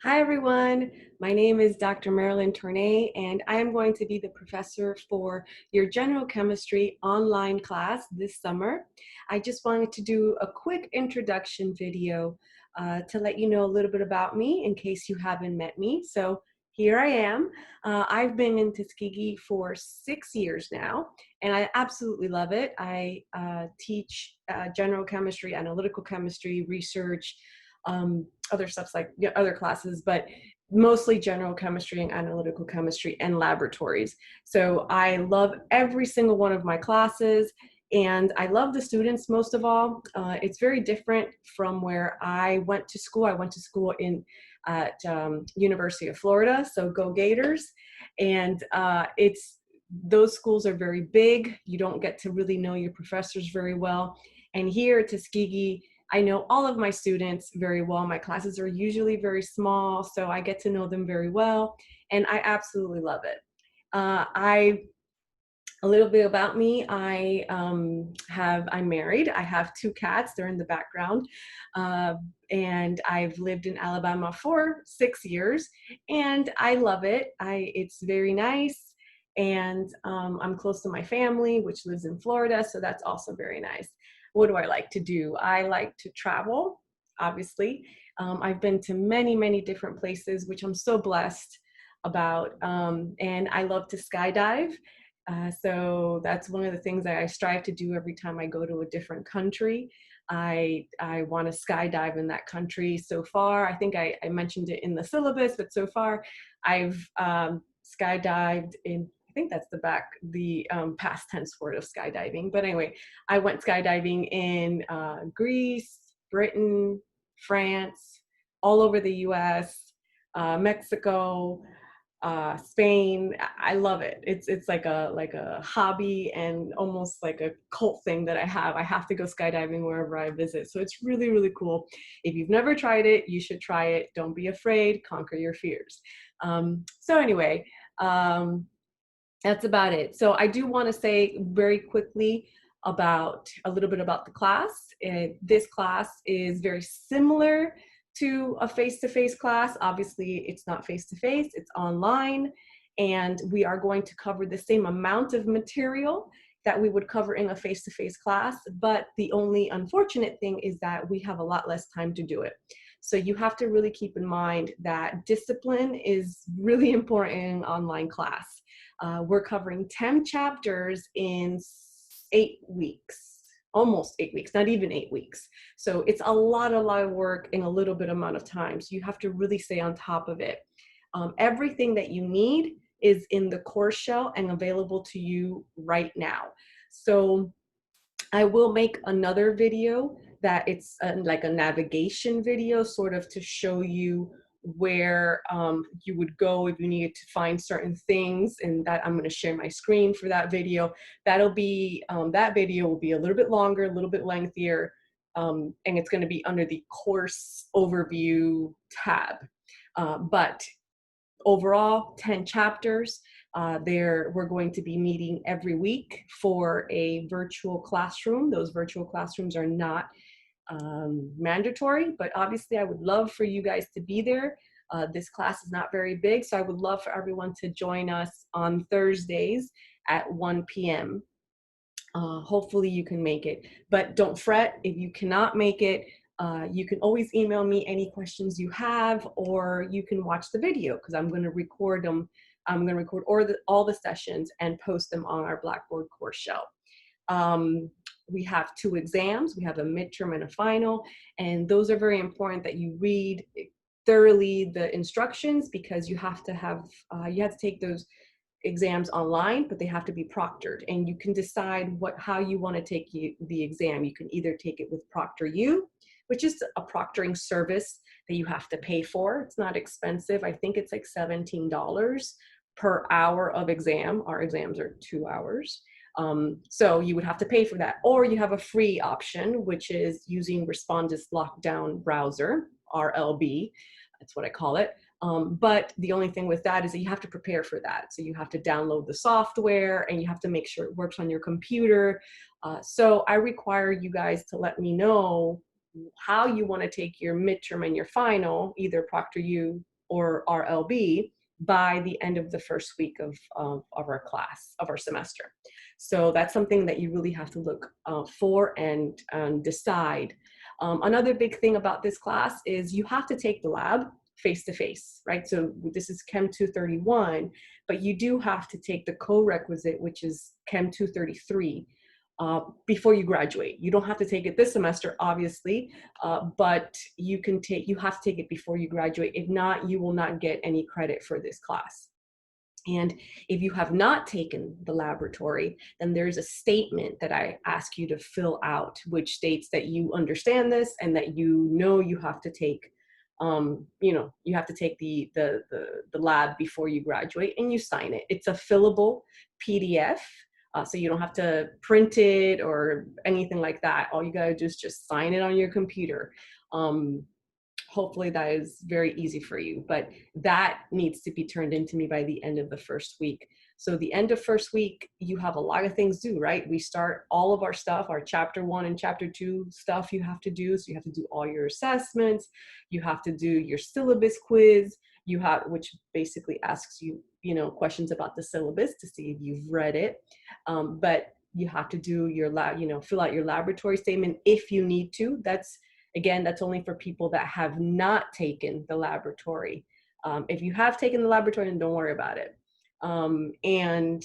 Hi everyone, my name is Dr. Marilyn Tournay and I am going to be the professor for your general chemistry online class this summer. I just wanted to do a quick introduction video to let you know a little bit about me in case you haven't met me. So here I am. I've been in Tuskegee for 6 years now and I absolutely love it. I teach general chemistry, analytical chemistry, research, other stuff like other classes, but mostly general chemistry and analytical chemistry and laboratories. So I love every single one of my classes and I love the students most of all. It's very different from where I went to school. I went to school at University of Florida, so go Gators. And those schools are very big. You don't get to really know your professors very well. And here at Tuskegee, I know all of my students very well. My classes are usually very small, so I get to know them very well, and I absolutely love it. A little bit about me, I'm married. I have 2 cats, they're in the background, and I've lived in Alabama for 6 years, and I love it. It's very nice, and I'm close to my family, which lives in Florida, so that's also very nice. What do I like to do? I like to travel, obviously. I've been to many, many different places, which I'm so blessed about, and I love to skydive. So that's one of the things that I strive to do every time I go to a different country. I want to skydive in that country. So far, I think I mentioned it in the syllabus, but so far I've skydived in, I think that's the past tense word of skydiving. But anyway, I went skydiving in Greece, Britain, France, all over the US, Mexico, Spain. I love it. It's like a hobby and almost like a cult thing that I have. I have to go skydiving wherever I visit. So it's really, really cool. If you've never tried it, you should try it. Don't be afraid, conquer your fears. So anyway, that's about it. So I do want to say very quickly about a little bit about the class. This class is very similar to a face-to-face class. Obviously, it's not face-to-face, it's online, and we are going to cover the same amount of material that we would cover in a face-to-face class, but the only unfortunate thing is that we have a lot less time to do it. So you have to really keep in mind that discipline is really important in online class. We're covering 10 chapters in 8 weeks, almost 8 weeks, not even 8 weeks. So it's a lot of work in a little bit amount of time. So you have to really stay on top of it. Everything that you need is in the course shell and available to you right now. So I will make another video that it's like a navigation video, sort of to show you where you would go if you needed to find certain things, and that I'm going to share my screen for that video. That'll be that video will be a little bit longer, a little bit lengthier, and it's going to be under the course overview tab. But overall, 10 chapters. We're going to be meeting every week for a virtual classroom. Those virtual classrooms are not mandatory, but obviously I would love for you guys to be there. This class is not very big, so I would love for everyone to join us on Thursdays at 1 p.m. Hopefully you can make it, but don't fret if you cannot make it. You can always email me any questions you have, or you can watch the video because I'm going to record them. I'm going to record all the sessions and post them on our Blackboard course shell. We have 2 exams. We have a midterm and a final, and those are very important that you read thoroughly the instructions, because you have to take those exams online, but they have to be proctored, and you can decide how you want to take the exam. You can either take it with ProctorU, which is a proctoring service that you have to pay for. It's not expensive. I think it's like $17 per hour of exam. Our exams are 2 hours. So you would have to pay for that. Or you have a free option, which is using Respondus Lockdown Browser, RLB. That's what I call it. But the only thing with that is that you have to prepare for that. So you have to download the software and you have to make sure it works on your computer. So I require you guys to let me know how you want to take your midterm and your final, either ProctorU or RLB by the end of the first week of our class, of our semester. So that's something that you really have to look for and decide. Another big thing about this class is you have to take the lab face-to-face, right? So this is Chem 231, but you do have to take the co-requisite, which is Chem 233, before you graduate. You don't have to take it this semester, obviously, but you have to take it before you graduate. If not, you will not get any credit for this class. And if you have not taken the laboratory, then there's a statement that I ask you to fill out, which states that you understand this and that you have to take, you have to take the lab before you graduate, and you sign it. It's a fillable PDF, so you don't have to print it or anything like that. All you gotta do is just sign it on your computer. Hopefully that is very easy for you, but that needs to be turned into me by the end of the first week. So the end of first week, you have a lot of things due, right? We start all of our stuff, our chapter 1 and chapter 2 stuff you have to do. So you have to do all your assessments. You have to do your syllabus quiz, which basically asks you, questions about the syllabus to see if you've read it. But you have to do your fill out your laboratory statement if you need to. Again, that's only for people that have not taken the laboratory. If you have taken the laboratory, then don't worry about it. And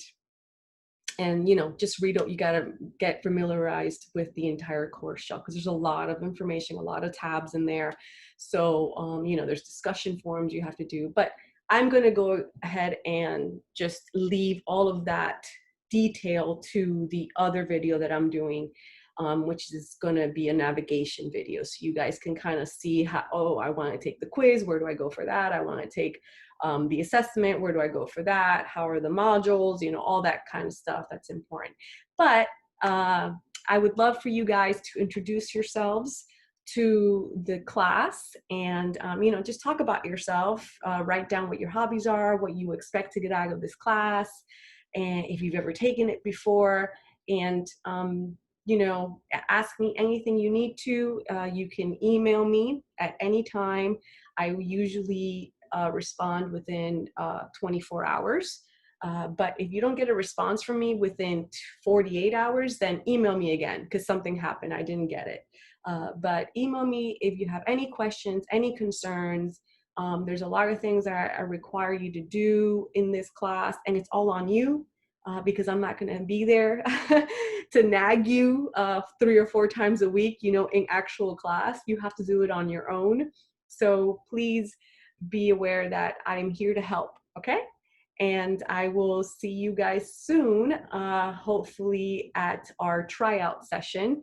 just read it. You got to get familiarized with the entire course shell, because there's a lot of information, a lot of tabs in there. So, there's discussion forums you have to do. But I'm going to go ahead and just leave all of that detail to the other video that I'm doing, which is going to be a navigation video. So you guys can kind of see how, I want to take the quiz. Where do I go for that? I want to take the assessment. Where do I go for that? How are the modules? All that kind of stuff that's important. But I would love for you guys to introduce yourselves to the class and, just talk about yourself, write down what your hobbies are, what you expect to get out of this class, and if you've ever taken it before, and, ask me anything you need to. You can email me at any time. I usually respond within 24 hours. But if you don't get a response from me within 48 hours, then email me again, because something happened. I didn't get it. But email me if you have any questions, any concerns. There's a lot of things that I require you to do in this class, and it's all on you. Because I'm not going to be there to nag you 3 or 4 times a week, in actual class. You have to do it on your own. So please be aware that I'm here to help, okay? And I will see you guys soon, hopefully at our tryout session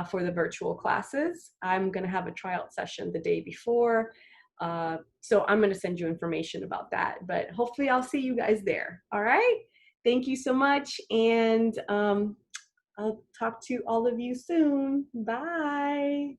for the virtual classes. I'm going to have a tryout session the day before. So I'm going to send you information about that, but hopefully I'll see you guys there. All right. Thank you so much. And I'll talk to all of you soon. Bye.